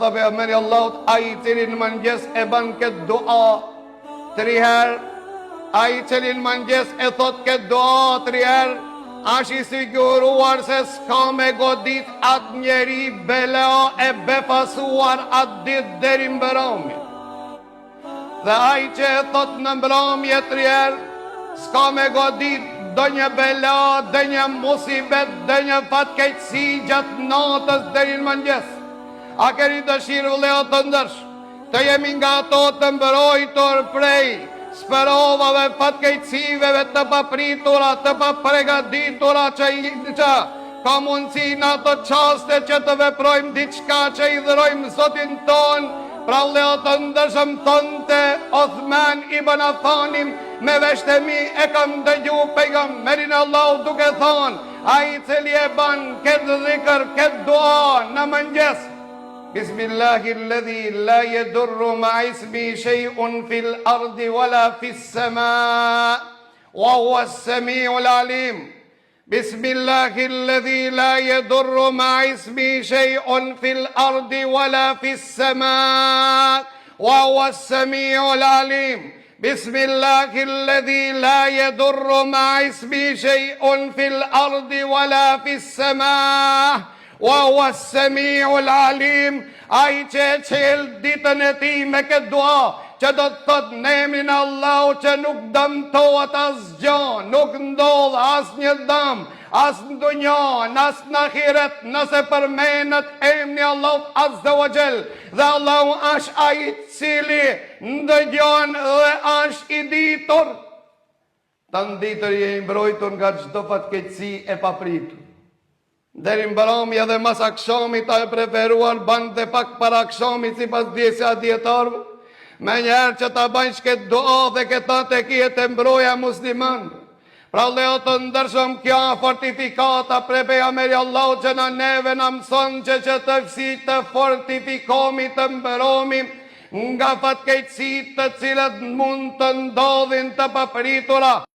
Dhe pejgamberi Allahut, ai i cili në mëngjes e bën këtë dua 3 herë, ai i cili në mëngjes e thot këtë dua 3 herë, është i siguruar se s'ka me godit atë njeri bela e befasuar atë ditë deri mbrëmje. Dhe ai që e thot në mbrëmje 3 herë, s'ka me godit do një bela, do një musibet, do një fatkeqësi gjatë natës deri në mëngjes. A keni dëshirë vëllezër të ndërsh, të jemi nga ato të mbrojtur prej sperovave, fatkeqësive të papritura, të papregaditura që ka mundësi në ato qaste që të veprojmë diçka që i dhërojmë Zotin ton. Pra vëllezër të ndërshëm, thonte Othman ibn Affanim, me veshtemi e kam dëgju pejgamberin Allahu duke thonë, ai i cili e bën këtë dhikr, këtë dua në mëngjes, Bismillahilladhi la yadurru ma ismi shay'un fil ardi wala fis sama wa huwa as-sami'ul alim. Bismillahilladhi la yadurru ma ismi shay'un fil ardi wala fis sama wa huwa as-sami'ul alim. Bismillahilladhi la yadurru ma ismi shay'un fil ardi wala fis sama wa huwa as-sami'ul alim. Ai që e qel ditën e ti me këtë dua, që do të thot në emrin e Allahut që nuk dëmtohet asgjë, nuk ndodh asnjë dëm, as në dunjë, as në ahiret, nëse përmendet emri i Allahut Azza wa Jall. Dhe Allahu është ai i cili ndëgjon dhe është i ditur. Të nditur je i mbrojtur nga çdo fatkeqësi e papritur. Deri mbrëmje dhe mas akşamit a e preferuar bante pak para akşamit sipas djesja dietarëve. Me njerë që ta bëjnë këtë dua dhe këta të kjetë mbroja musliman. Pra leo të ndërshëm kjo fortifikata pre pejgamberi Allahut që në neve në mëson që të fsi të fortifikomi të mbromi nga fatkeqësitë të cilat mund të ndodhin të papritura.